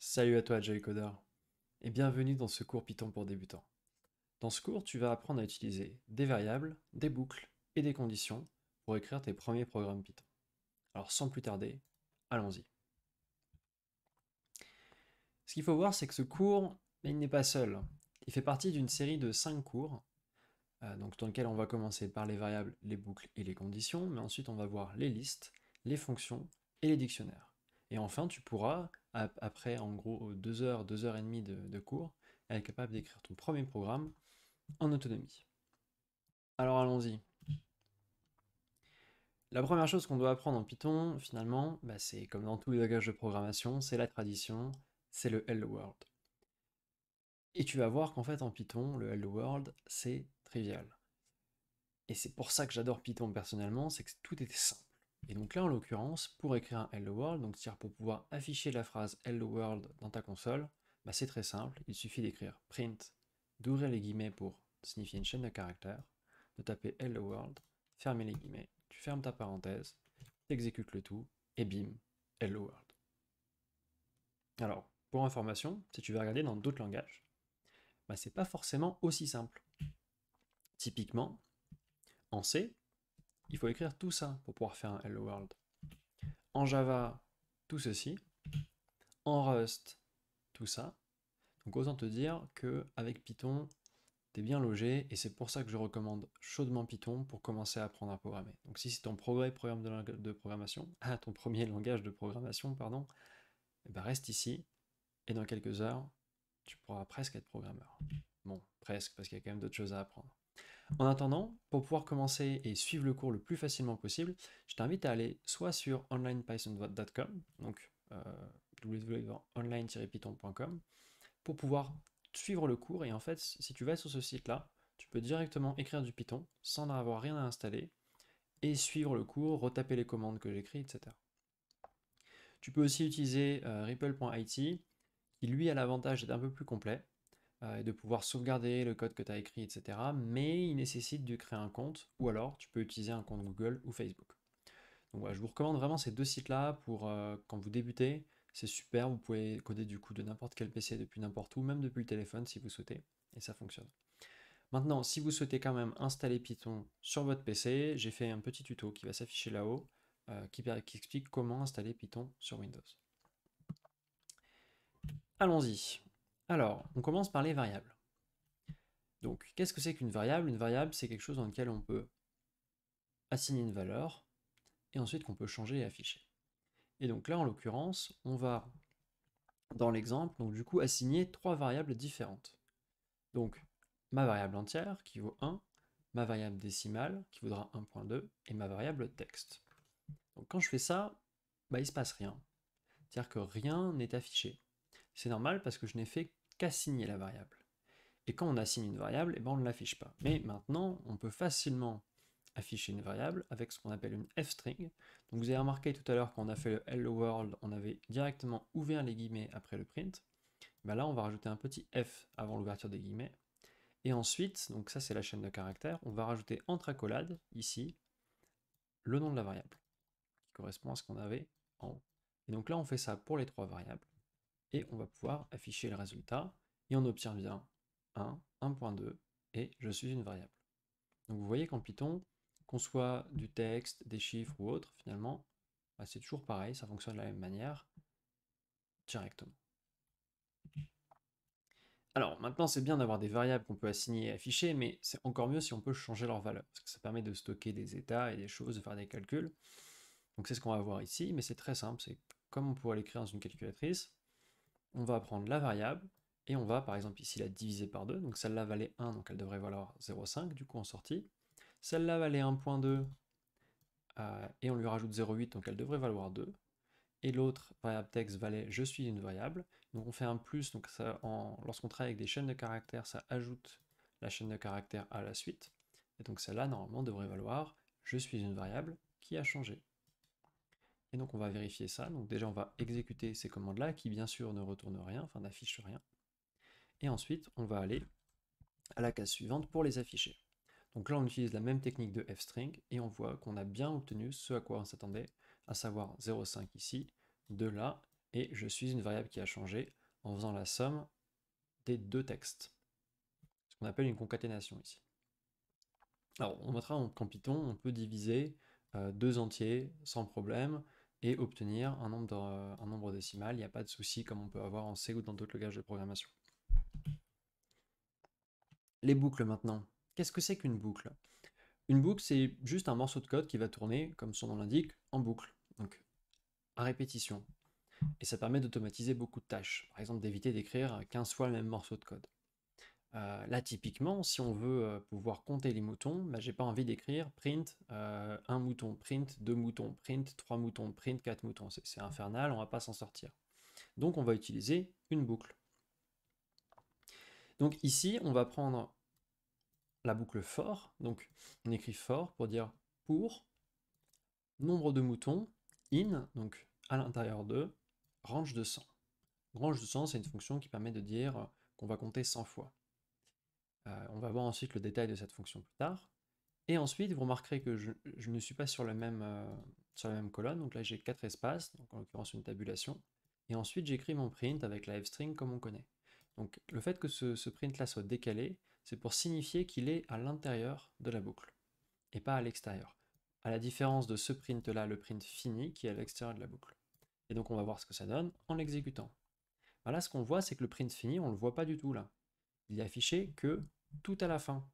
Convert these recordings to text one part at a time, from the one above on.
Salut à toi, Joycoder, et bienvenue dans ce cours Python pour débutants. Dans ce cours, tu vas apprendre à utiliser des variables, des boucles et des conditions pour écrire tes premiers programmes Python. Alors sans plus tarder, allons-y. Ce qu'il faut voir, c'est que ce cours, il n'est pas seul. Il fait partie d'une série de 5 cours, dans lequel on va commencer par les variables, les boucles et les conditions, mais ensuite on va voir les listes, les fonctions et les dictionnaires. Et enfin, tu pourras, après en gros 2 heures et demie de cours, être capable d'écrire ton premier programme en autonomie. Alors allons-y. La première chose qu'on doit apprendre en Python, finalement, c'est comme dans tous les langages de programmation, c'est la tradition, c'est le Hello World. Et tu vas voir qu'en fait en Python, le Hello World, c'est trivial. Et c'est pour ça que j'adore Python personnellement, c'est que tout était simple. Et donc là, en l'occurrence, pour écrire un Hello World, donc c'est-à-dire pour pouvoir afficher la phrase Hello World dans ta console, c'est très simple, il suffit d'écrire print, d'ouvrir les guillemets pour signifier une chaîne de caractères, de taper Hello World, fermer les guillemets, tu fermes ta parenthèse, tu exécutes le tout, et bim, Hello World. Alors, pour information, si tu veux regarder dans d'autres langages, c'est pas forcément aussi simple. Typiquement, en C, il faut écrire tout ça pour pouvoir faire un Hello World. En Java, tout ceci. En Rust, tout ça. Donc autant te dire qu'avec Python, t'es bien logé et c'est pour ça que je recommande chaudement Python pour commencer à apprendre à programmer. Donc si c'est ton premier programme de programmation, ton premier langage de programmation, pardon, reste ici et dans quelques heures, tu pourras presque être programmeur. Bon, presque, parce qu'il y a quand même d'autres choses à apprendre. En attendant, pour pouvoir commencer et suivre le cours le plus facilement possible, je t'invite à aller soit sur onlinepython.com, donc www.online-python.com, pour pouvoir suivre le cours. Et en fait, si tu vas sur ce site-là, tu peux directement écrire du Python sans avoir rien à installer et suivre le cours, retaper les commandes que j'écris, etc. Tu peux aussi utiliser ripple.it qui lui a l'avantage d'être un peu plus complet et de pouvoir sauvegarder le code que tu as écrit, etc. Mais il nécessite de créer un compte, ou alors tu peux utiliser un compte Google ou Facebook. Donc voilà, je vous recommande vraiment ces deux sites-là pour quand vous débutez. C'est super, vous pouvez coder du coup de n'importe quel PC depuis n'importe où, même depuis le téléphone si vous souhaitez, et ça fonctionne. Maintenant, si vous souhaitez quand même installer Python sur votre PC, j'ai fait un petit tuto qui va s'afficher là-haut, qui explique comment installer Python sur Windows. Allons-y. Alors, on commence par les variables. Donc, qu'est-ce que c'est qu'une variable? Une variable, c'est quelque chose dans lequel on peut assigner une valeur et ensuite qu'on peut changer et afficher. Et donc là, en l'occurrence, on va, dans l'exemple, donc du coup, assigner trois variables différentes. Donc, ma variable entière qui vaut 1, ma variable décimale qui vaudra 1.2 et ma variable texte. Donc quand je fais ça, il ne se passe rien. C'est-à-dire que rien n'est affiché. C'est normal parce que je n'ai fait qu'assigner la variable. Et quand on assigne une variable, on ne l'affiche pas. Mais maintenant, on peut facilement afficher une variable avec ce qu'on appelle une f-string. Donc vous avez remarqué tout à l'heure quand on a fait le hello world, on avait directement ouvert les guillemets après le print. Là, on va rajouter un petit f avant l'ouverture des guillemets. Et ensuite, donc ça c'est la chaîne de caractères, on va rajouter entre accolades, ici, le nom de la variable, qui correspond à ce qu'on avait en haut. Et donc là, on fait ça pour les trois variables, et on va pouvoir afficher le résultat, et on obtient bien 1, 1.2, et je suis une variable. Donc vous voyez qu'en Python, qu'on soit du texte, des chiffres ou autre, finalement, c'est toujours pareil, ça fonctionne de la même manière, directement. Alors maintenant c'est bien d'avoir des variables qu'on peut assigner et afficher, mais c'est encore mieux si on peut changer leur valeur, parce que ça permet de stocker des états et des choses, de faire des calculs. Donc c'est ce qu'on va voir ici, mais c'est très simple, c'est comme on pourrait l'écrire dans une calculatrice, on va prendre la variable, et on va par exemple ici la diviser par 2, donc celle-là valait 1, donc elle devrait valoir 0,5 du coup en sortie. Celle-là valait 1.2, et on lui rajoute 0,8, donc elle devrait valoir 2. Et l'autre variable texte valait je suis une variable. Donc on fait un plus, donc lorsqu'on travaille avec des chaînes de caractères, ça ajoute la chaîne de caractères à la suite. Et donc celle-là, normalement, devrait valoir je suis une variable qui a changé. Et donc on va vérifier ça. Donc déjà, on va exécuter ces commandes-là, qui bien sûr ne retournent rien, enfin n'affichent rien. Et ensuite, on va aller à la case suivante pour les afficher. Donc là, on utilise la même technique de f-string et on voit qu'on a bien obtenu ce à quoi on s'attendait, à savoir 0,5 ici, 2 là et je suis une variable qui a changé en faisant la somme des deux textes. Ce qu'on appelle une concaténation ici. Alors, on montrera qu'en Python, on peut diviser deux entiers sans problème et obtenir un nombre décimal. Il n'y a pas de souci comme on peut avoir en C ou dans d'autres langages de programmation. Les boucles maintenant. Qu'est-ce que c'est qu'une boucle? Une boucle, c'est juste un morceau de code qui va tourner, comme son nom l'indique, en boucle, donc à répétition. Et ça permet d'automatiser beaucoup de tâches. Par exemple, d'éviter d'écrire 15 fois le même morceau de code. Là, typiquement, si on veut pouvoir compter les moutons, bah, j'ai pas envie d'écrire print un mouton, print deux moutons, print trois moutons, print quatre moutons. C'est infernal, on va pas s'en sortir. Donc, on va utiliser une boucle. Donc ici, on va prendre la boucle for. Donc, on écrit for pour dire pour nombre de moutons in, donc à l'intérieur de range de 100. Range de 100, c'est une fonction qui permet de dire qu'on va compter 100 fois. On va voir ensuite le détail de cette fonction plus tard. Et ensuite, vous remarquerez que je ne suis pas sur la même colonne. Donc là, j'ai 4 espaces, donc en l'occurrence une tabulation. Et ensuite, j'écris mon print avec la f-string comme on connaît. Donc le fait que ce print-là soit décalé, c'est pour signifier qu'il est à l'intérieur de la boucle, et pas à l'extérieur. À la différence de ce print-là, le print fini, qui est à l'extérieur de la boucle. Et donc on va voir ce que ça donne en l'exécutant. Là, ce qu'on voit, c'est que le print fini, on ne le voit pas du tout là. Il est affiché que tout à la fin.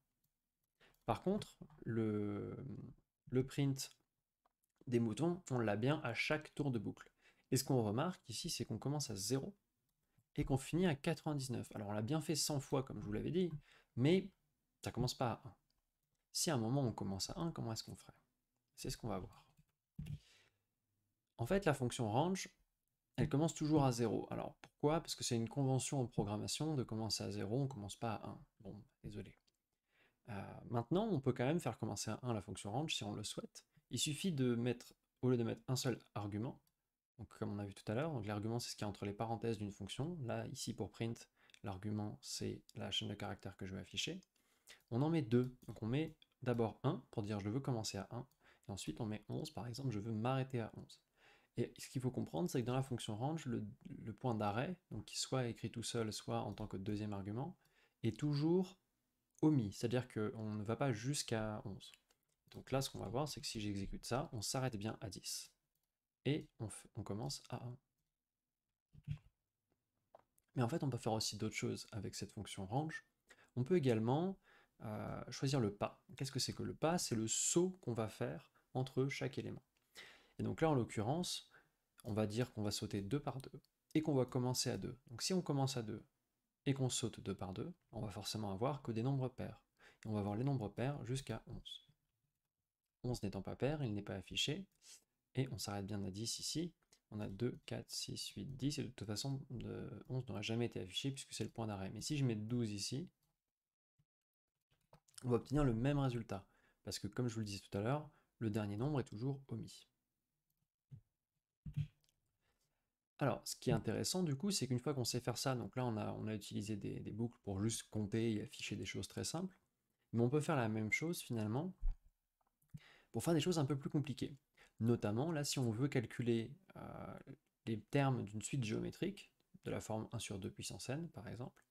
Par contre, le print des moutons, on l'a bien à chaque tour de boucle. Et ce qu'on remarque ici, c'est qu'on commence à 0 et qu'on finit à 99. Alors on l'a bien fait 100 fois, comme je vous l'avais dit, mais ça commence pas à 1. Si à un moment on commence à 1, comment est-ce qu'on ferait? C'est ce qu'on va voir. En fait, la fonction range, elle commence toujours à 0. Alors pourquoi? Parce que c'est une convention en programmation de commencer à 0, on ne commence pas à 1. Bon, désolé. Maintenant, on peut quand même faire commencer à 1 la fonction range si on le souhaite. Il suffit de mettre, au lieu de mettre un seul argument, donc comme on a vu tout à l'heure, donc l'argument c'est ce qui est entre les parenthèses d'une fonction. Là, ici pour print, l'argument c'est la chaîne de caractères que je vais afficher. On en met deux. Donc on met d'abord 1 pour dire je veux commencer à 1, et ensuite on met 11 par exemple, je veux m'arrêter à 11. Et ce qu'il faut comprendre, c'est que dans la fonction range, le point d'arrêt, donc qui soit écrit tout seul, soit en tant que deuxième argument, est toujours omis, c'est-à-dire qu'on ne va pas jusqu'à 11. Donc là, ce qu'on va voir, c'est que si j'exécute ça, on s'arrête bien à 10. Et on commence à 1. Mais en fait, on peut faire aussi d'autres choses avec cette fonction range. On peut également choisir le pas. Qu'est-ce que c'est que le pas? C'est le saut qu'on va faire entre chaque élément. Et donc là, en l'occurrence, on va dire qu'on va sauter 2 par 2 et qu'on va commencer à 2. Donc si on commence à 2 et qu'on saute 2 par 2, on va forcément avoir que des nombres pairs. Et on va avoir les nombres pairs jusqu'à 11. 11 n'étant pas pair, il n'est pas affiché. Et on s'arrête bien à 10 ici. On a 2, 4, 6, 8, 10. Et de toute façon, 11 n'aura jamais été affiché puisque c'est le point d'arrêt. Mais si je mets 12 ici, on va obtenir le même résultat. Parce que comme je vous le disais tout à l'heure, le dernier nombre est toujours omis. Alors, ce qui est intéressant du coup, c'est qu'une fois qu'on sait faire ça, donc là on a utilisé des boucles pour juste compter et afficher des choses très simples, mais on peut faire la même chose finalement pour faire des choses un peu plus compliquées. Notamment, là, si on veut calculer les termes d'une suite géométrique, de la forme 1 sur 2 puissance n, par exemple,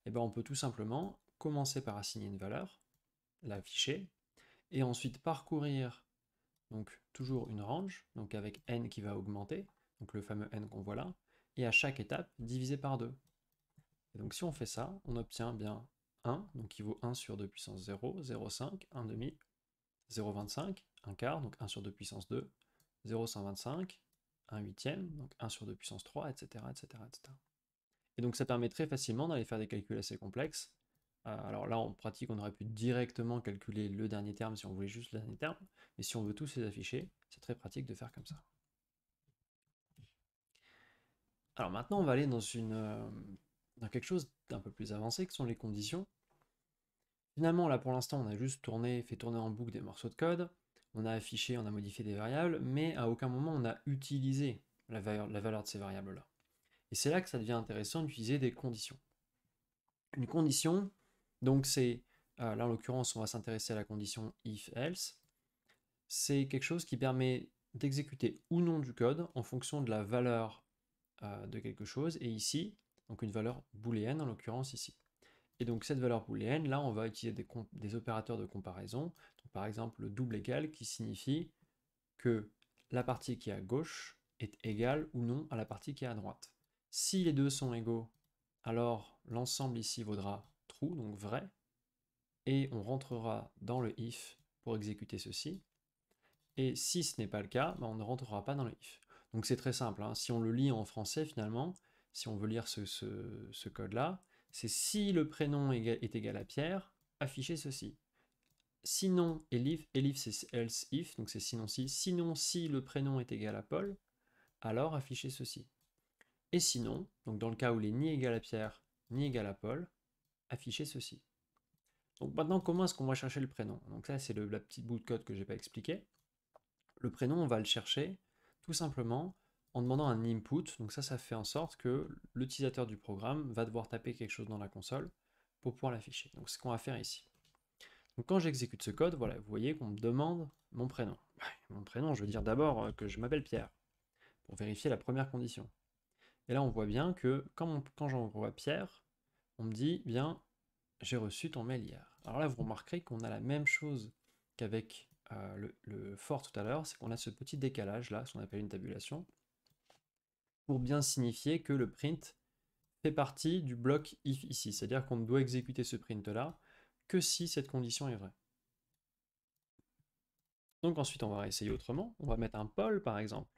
et ben on peut tout simplement commencer par assigner une valeur, l'afficher, et ensuite parcourir donc toujours une range, donc avec n qui va augmenter, donc le fameux n qu'on voit là, et à chaque étape diviser par 2. Et donc si on fait ça, on obtient bien 1, donc qui vaut 1 sur 2 puissance 0, 0,5, 1 demi, 0,25, 1 quart, donc 1 sur 2 puissance 2, 0,125, 1 huitième, donc 1 sur 2 puissance 3, etc., etc., etc. Et donc ça permet très facilement d'aller faire des calculs assez complexes. Alors là, en pratique, on aurait pu directement calculer le dernier terme si on voulait juste le dernier terme, mais si on veut tous les afficher, c'est très pratique de faire comme ça. Alors maintenant, on va aller dans quelque chose d'un peu plus avancé, que sont les conditions. Finalement, là pour l'instant, on a juste fait tourner en boucle des morceaux de code, on a affiché, on a modifié des variables, mais à aucun moment on a utilisé la valeur de ces variables-là. Et c'est là que ça devient intéressant d'utiliser des conditions. Une condition, donc c'est, là en l'occurrence on va s'intéresser à la condition if-else, c'est quelque chose qui permet d'exécuter ou non du code en fonction de la valeur de quelque chose, et ici, donc une valeur booléenne en l'occurrence ici. Et donc cette valeur booléenne, là on va utiliser des opérateurs de comparaison, donc, par exemple le double égal qui signifie que la partie qui est à gauche est égale ou non à la partie qui est à droite. Si les deux sont égaux, alors l'ensemble ici vaudra true, donc vrai, et on rentrera dans le if pour exécuter ceci. Et si ce n'est pas le cas, on ne rentrera pas dans le if. Donc c'est très simple, hein. Si on le lit en français finalement, si on veut lire ce code-là, c'est si le prénom est égal à Pierre, affichez ceci. Sinon, elif c'est else if, donc c'est sinon si le prénom est égal à Paul, alors affichez ceci. Et sinon, donc dans le cas où il est ni égal à Pierre, ni égal à Paul, affichez ceci. Donc maintenant, comment est-ce qu'on va chercher le prénom? Donc ça, c'est la petite bout de code que je n'ai pas expliqué. Le prénom, on va le chercher tout simplement en demandant un input. Donc ça fait en sorte que l'utilisateur du programme va devoir taper quelque chose dans la console pour pouvoir l'afficher. Donc c'est ce qu'on va faire ici. Donc quand j'exécute ce code, voilà, vous voyez qu'on me demande mon prénom. Mon prénom, je veux dire d'abord que je m'appelle Pierre, pour vérifier la première condition. Et là, on voit bien que quand j'envoie Pierre, on me dit, bien, j'ai reçu ton mail hier. Alors là, vous remarquerez qu'on a la même chose qu'avec le for tout à l'heure, c'est qu'on a ce petit décalage là, ce qu'on appelle une tabulation, pour bien signifier que le print fait partie du bloc if ici. C'est-à-dire qu'on ne doit exécuter ce print là que si cette condition est vraie. Donc ensuite, on va essayer autrement. On va mettre un Paul, par exemple,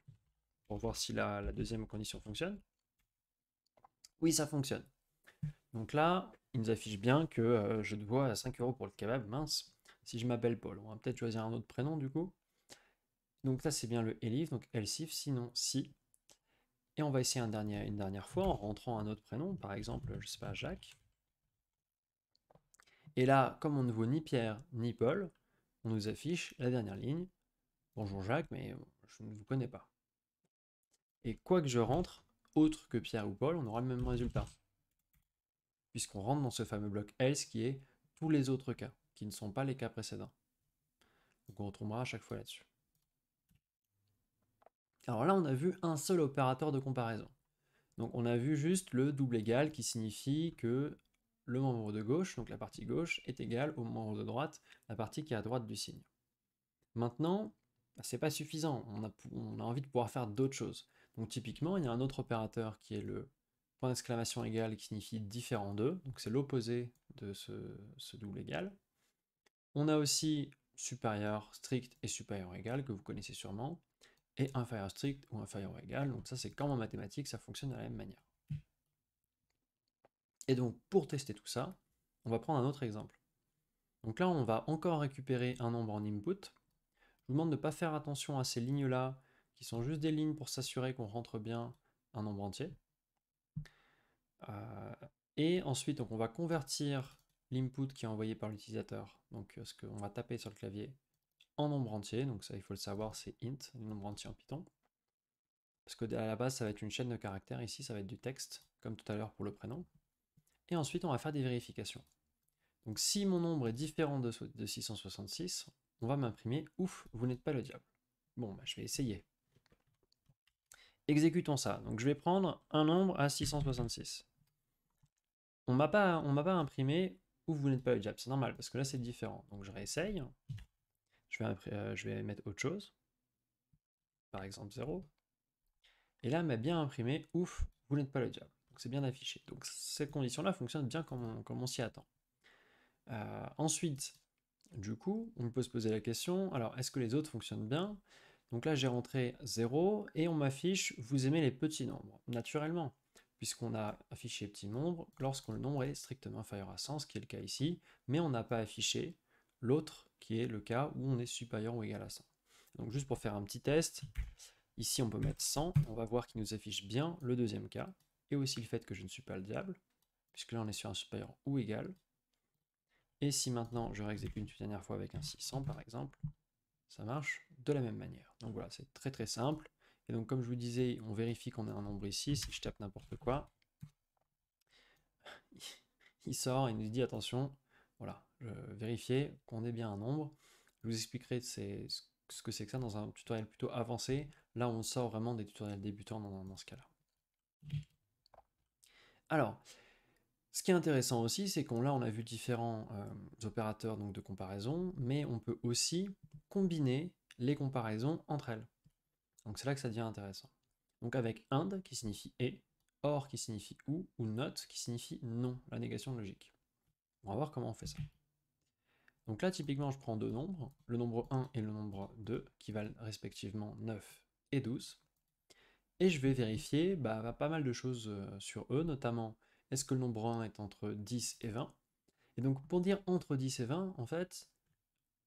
pour voir si la deuxième condition fonctionne. Oui, ça fonctionne. Donc là, il nous affiche bien que je dois 5 € pour le kebab, mince. Si je m'appelle Paul, on va peut-être choisir un autre prénom du coup. Donc là, c'est bien le elif, donc elsif, sinon si. Et on va essayer une dernière fois en rentrant un autre prénom, par exemple, je sais pas, Jacques. Et là, comme on ne vaut ni Pierre ni Paul, on nous affiche la dernière ligne. Bonjour Jacques, mais je ne vous connais pas. Et quoi que je rentre, autre que Pierre ou Paul, on aura le même résultat. Puisqu'on rentre dans ce fameux bloc else qui est tous les autres cas, qui ne sont pas les cas précédents. Donc on retombera à chaque fois là-dessus. Alors là, on a vu un seul opérateur de comparaison. Donc on a vu juste le double égal qui signifie que le membre de gauche, donc la partie gauche, est égal au membre de droite, la partie qui est à droite du signe. Maintenant, c'est pas suffisant, on a envie de pouvoir faire d'autres choses. Donc typiquement, il y a un autre opérateur qui est le point d'exclamation égal qui signifie différent d'eux, donc c'est l'opposé de ce double égal. On a aussi supérieur strict et supérieur égal que vous connaissez sûrement, et inférieur strict ou inférieur ou égal, donc ça c'est comme en mathématiques, ça fonctionne de la même manière. Et donc pour tester tout ça, on va prendre un autre exemple. Donc là on va encore récupérer un nombre en input. Je vous demande de ne pas faire attention à ces lignes-là, qui sont juste des lignes pour s'assurer qu'on rentre bien un nombre entier. Et ensuite, donc, on va convertir l'input qui est envoyé par l'utilisateur, donc ce qu'on va taper sur le clavier, en nombre entier. Donc ça, il faut le savoir, c'est int, le nombre entier en Python. Parce que à la base, ça va être une chaîne de caractères. Ici, ça va être du texte, comme tout à l'heure pour le prénom. Et ensuite, on va faire des vérifications. Donc si mon nombre est différent de 666, on va m'imprimer « Ouf, vous n'êtes pas le diable ». Bon, bah, je vais essayer. Exécutons ça. Donc je vais prendre un nombre à 666. On m'a pas imprimé « Ouf, vous n'êtes pas le diable ». C'est normal, parce que là, c'est différent. Donc je réessaye. Je vais mettre autre chose. Par exemple 0. Et là, elle m'a bien imprimé « Ouf, vous n'êtes pas le diable ». Donc c'est bien affiché. Donc cette condition-là fonctionne bien comme on s'y attend. Ensuite, du coup, on peut se poser la question, alors est-ce que les autres fonctionnent bien? Donc là, j'ai rentré 0 et on m'affiche « Vous aimez les petits nombres ». Naturellement, puisqu'on a affiché petit nombre lorsque le nombre est strictement inférieur à 100, ce qui est le cas ici, mais on n'a pas affiché l'autre qui est le cas où on est supérieur ou égal à 100. Donc juste pour faire un petit test, ici on peut mettre 100, on va voir qu'il nous affiche bien le deuxième cas, et aussi le fait que je ne suis pas le diable, puisque là on est sur un supérieur ou égal. Et si maintenant je réexécute une dernière fois avec un 600 par exemple, ça marche de la même manière. Donc voilà, c'est très très simple. Et donc comme je vous disais, on vérifie qu'on a un nombre ici, si je tape n'importe quoi, il sort et nous dit attention, voilà, vérifiez qu'on ait bien un nombre. Je vous expliquerai ce que c'est que ça dans un tutoriel plutôt avancé. Là on sort vraiment des tutoriels débutants dans ce cas-là. Alors, ce qui est intéressant aussi, c'est qu'on là, on a vu différents opérateurs donc, de comparaison, mais on peut aussi combiner les comparaisons entre elles. Donc c'est là que ça devient intéressant. Donc avec AND qui signifie et, OR qui signifie ou not qui signifie non, la négation logique. On va voir comment on fait ça. Donc là, typiquement, je prends deux nombres, le nombre 1 et le nombre 2, qui valent respectivement 9 et 12. Et je vais vérifier pas mal de choses sur eux, notamment est-ce que le nombre 1 est entre 10 et 20. Et donc pour dire entre 10 et 20, en fait,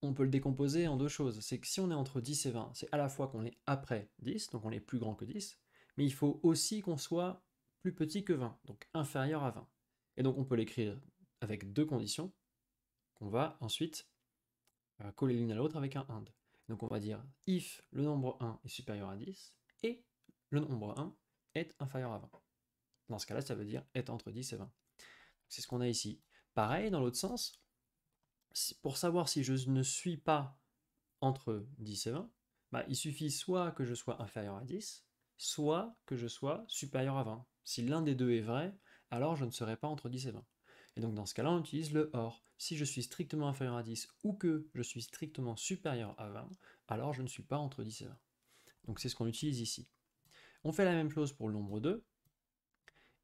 on peut le décomposer en deux choses. C'est que si on est entre 10 et 20, c'est à la fois qu'on est après 10, donc on est plus grand que 10, mais il faut aussi qu'on soit plus petit que 20, donc inférieur à 20. Et donc on peut l'écrire avec deux conditions, qu'on va ensuite coller l'une à l'autre avec un AND. Donc on va dire if le nombre 1 est supérieur à 10 et le nombre 1 est inférieur à 20. Dans ce cas-là, ça veut dire est entre 10 et 20. C'est ce qu'on a ici. Pareil, dans l'autre sens, pour savoir si je ne suis pas entre 10 et 20, il suffit soit que je sois inférieur à 10, soit que je sois supérieur à 20. Si l'un des deux est vrai, alors je ne serai pas entre 10 et 20. Et donc dans ce cas-là, on utilise le OR. Si je suis strictement inférieur à 10 ou que je suis strictement supérieur à 20, alors je ne suis pas entre 10 et 20. Donc c'est ce qu'on utilise ici. On fait la même chose pour le nombre 2,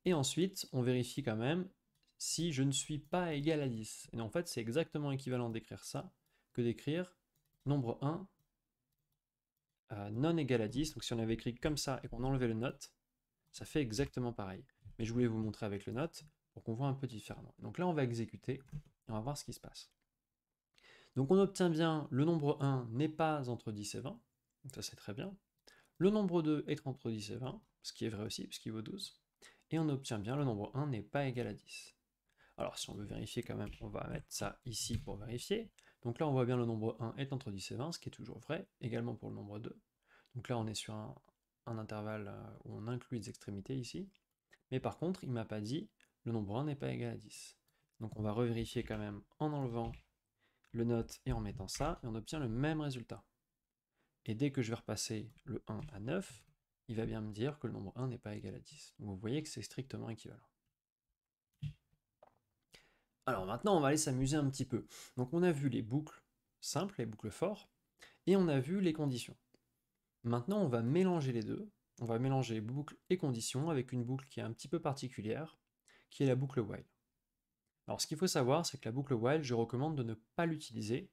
et ensuite on vérifie quand même si je ne suis pas égal à 10. Et en fait, c'est exactement équivalent d'écrire ça que d'écrire nombre 1 non égal à 10. Donc si on avait écrit comme ça et qu'on enlevait le note, ça fait exactement pareil. Mais je voulais vous montrer avec le note pour qu'on voit un peu différemment. Donc là, on va exécuter et on va voir ce qui se passe. Donc on obtient bien le nombre 1 n'est pas entre 10 et 20. Donc ça, c'est très bien. Le nombre 2 est entre 10 et 20, ce qui est vrai aussi, puisqu'il vaut 12. Et on obtient bien le nombre 1 n'est pas égal à 10. Alors si on veut vérifier quand même, on va mettre ça ici pour vérifier. Donc là, on voit bien le nombre 1 est entre 10 et 20, ce qui est toujours vrai, également pour le nombre 2. Donc là, on est sur un intervalle où on inclut les extrémités ici. Mais par contre, il ne m'a pas dit le nombre 1 n'est pas égal à 10. Donc on va revérifier quand même en enlevant le note et en mettant ça, et on obtient le même résultat. Et dès que je vais repasser le 1 à 9, il va bien me dire que le nombre 1 n'est pas égal à 10. Donc vous voyez que c'est strictement équivalent. Alors maintenant, on va aller s'amuser un petit peu. Donc on a vu les boucles simples, les boucles for, et on a vu les conditions. Maintenant, on va mélanger les deux. On va mélanger boucle et conditions avec une boucle qui est un petit peu particulière, qui est la boucle while. Alors ce qu'il faut savoir, c'est que la boucle while, je recommande de ne pas l'utiliser,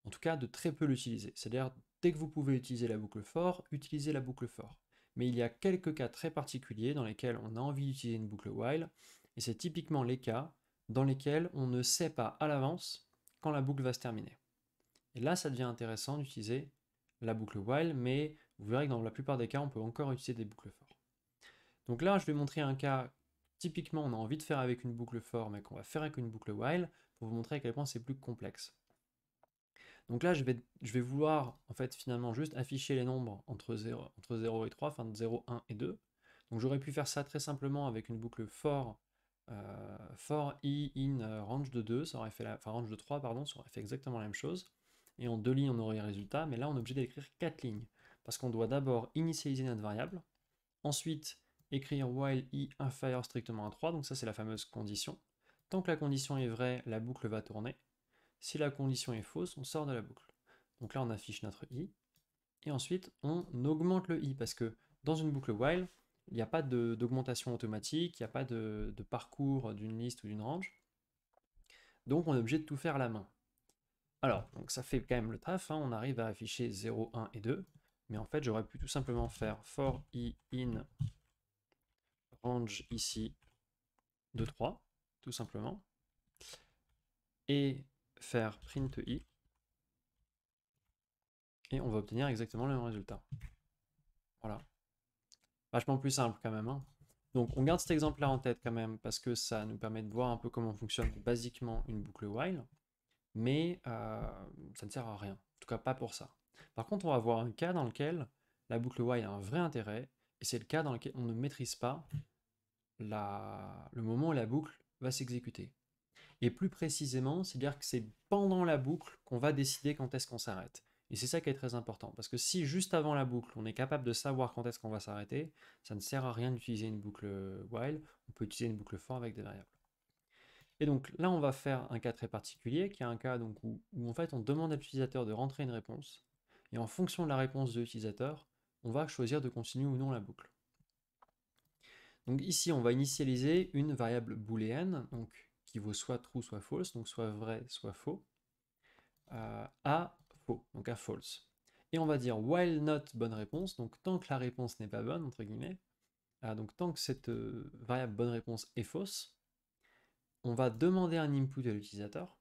en tout cas de très peu l'utiliser. C'est-à-dire, dès que vous pouvez utiliser la boucle for, utilisez la boucle for. Mais il y a quelques cas très particuliers dans lesquels on a envie d'utiliser une boucle while, et c'est typiquement les cas dans lesquels on ne sait pas à l'avance quand la boucle va se terminer. Et là, ça devient intéressant d'utiliser la boucle while, mais vous verrez que dans la plupart des cas, on peut encore utiliser des boucles for. Donc là, je vais montrer un cas, typiquement, on a envie de faire avec une boucle for, mais qu'on va faire avec une boucle while, pour vous montrer à quel point c'est plus complexe. Donc là, je vais vouloir, en fait, finalement, juste afficher les nombres entre 0 et 3, enfin de 0, 1 et 2. Donc j'aurais pu faire ça très simplement avec une boucle for i in range de 2, ça aurait fait enfin range de 3, pardon, ça aurait fait exactement la même chose. Et en 2 lignes, on aurait le résultat, mais là, on est obligé d'écrire 4 lignes. Parce qu'on doit d'abord initialiser notre variable, ensuite écrire while i inférieur strictement à 3, donc ça c'est la fameuse condition. Tant que la condition est vraie, la boucle va tourner. Si la condition est fausse, on sort de la boucle. Donc là, on affiche notre i, et ensuite, on augmente le i, parce que dans une boucle while, il n'y a pas d'augmentation automatique, il n'y a pas de parcours d'une liste ou d'une range, donc on est obligé de tout faire à la main. Alors, donc ça fait quand même le taf, hein, on arrive à afficher 0, 1 et 2, mais en fait, j'aurais pu tout simplement faire for i in range ici de 3, tout simplement, et faire print i, et on va obtenir exactement le même résultat. Voilà. Vachement plus simple quand même, hein. Donc on garde cet exemple-là en tête quand même, parce que ça nous permet de voir un peu comment fonctionne basiquement une boucle while, mais ça ne sert à rien, en tout cas pas pour ça. Par contre, on va voir un cas dans lequel la boucle while a un vrai intérêt, et c'est le cas dans lequel on ne maîtrise pas le moment où la boucle va s'exécuter. Et plus précisément, c'est-à-dire que c'est pendant la boucle qu'on va décider quand est-ce qu'on s'arrête. Et c'est ça qui est très important, parce que si juste avant la boucle, on est capable de savoir quand est-ce qu'on va s'arrêter, ça ne sert à rien d'utiliser une boucle while, on peut utiliser une boucle for avec des variables. Et donc là, on va faire un cas très particulier, qui est un cas donc, où en fait on demande à l'utilisateur de rentrer une réponse, et en fonction de la réponse de l'utilisateur, on va choisir de continuer ou non la boucle. Donc ici, on va initialiser une variable booléenne, donc qui vaut soit true, soit false, donc soit vrai, soit faux, à faux, donc à false. Et on va dire while not bonne réponse, donc tant que la réponse n'est pas bonne, entre guillemets, donc tant que cette variable bonne réponse est fausse, on va demander un input à l'utilisateur.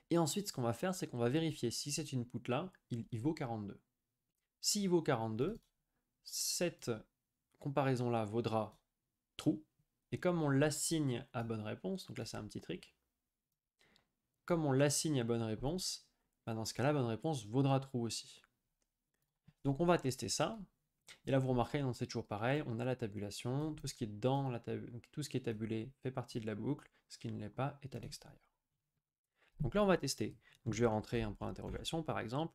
Et ensuite, ce qu'on va faire, c'est qu'on va vérifier si cet input-là, il vaut 42. S'il vaut 42, cette comparaison-là vaudra true. Et comme on l'assigne à bonne réponse, donc là c'est un petit trick, comme on l'assigne à bonne réponse, dans ce cas-là, bonne réponse vaudra true aussi. Donc on va tester ça. Et là, vous remarquez, c'est toujours pareil, on a la tabulation, tout ce qui est dans la tout ce qui est tabulé fait partie de la boucle, ce qui ne l'est pas est à l'extérieur. Donc là, on va tester. Donc je vais rentrer un point d'interrogation, par exemple.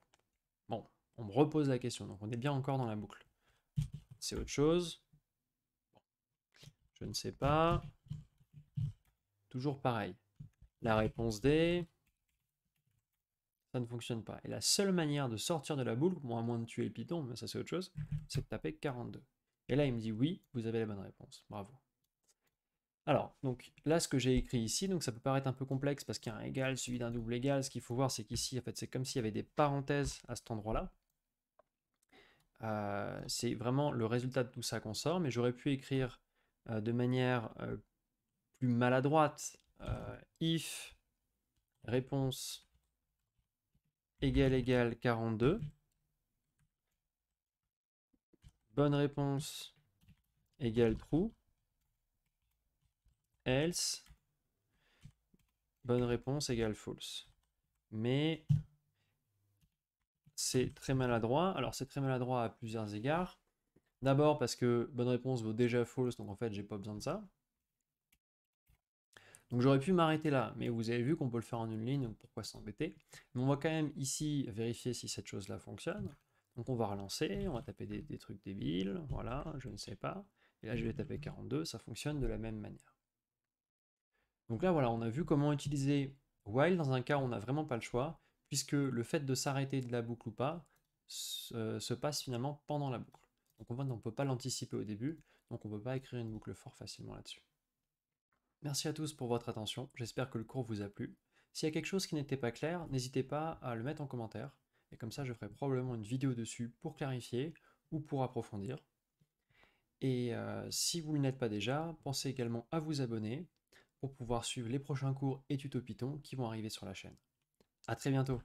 Bon, on me repose la question, donc on est bien encore dans la boucle. C'est autre chose. Bon, je ne sais pas. Toujours pareil. La réponse D, ça ne fonctionne pas. Et la seule manière de sortir de la boucle, bon, à moins de tuer le Python, mais ça c'est autre chose, c'est de taper 42. Et là, il me dit oui, vous avez la bonne réponse. Bravo. Alors, donc là, ce que j'ai écrit ici, donc ça peut paraître un peu complexe parce qu'il y a un égal suivi d'un double égal. Ce qu'il faut voir, c'est qu'ici, en fait, c'est comme s'il y avait des parenthèses à cet endroit-là. C'est vraiment le résultat de tout ça qu'on sort, mais j'aurais pu écrire de manière plus maladroite if réponse égale 42, bonne réponse égale true, else bonne réponse égale false. Mais c'est très maladroit. Alors c'est très maladroit à plusieurs égards. D'abord parce que bonne réponse vaut déjà false, donc en fait j'ai pas besoin de ça. Donc j'aurais pu m'arrêter là, mais vous avez vu qu'on peut le faire en une ligne, donc pourquoi s'embêter. Mais on va quand même ici vérifier si cette chose-là fonctionne. Donc on va relancer, on va taper des trucs débiles, voilà, je ne sais pas. Et là je vais taper 42, ça fonctionne de la même manière. Donc là voilà, on a vu comment utiliser while dans un cas où on n'a vraiment pas le choix, puisque le fait de s'arrêter de la boucle ou pas se passe finalement pendant la boucle. Donc en fait on ne peut pas l'anticiper au début, donc on ne peut pas écrire une boucle fort facilement là-dessus. Merci à tous pour votre attention, j'espère que le cours vous a plu. S'il y a quelque chose qui n'était pas clair, n'hésitez pas à le mettre en commentaire, et comme ça je ferai probablement une vidéo dessus pour clarifier ou pour approfondir. Et si vous ne l'êtes pas déjà, pensez également à vous abonner pour pouvoir suivre les prochains cours et tutos Python qui vont arriver sur la chaîne. A très bientôt.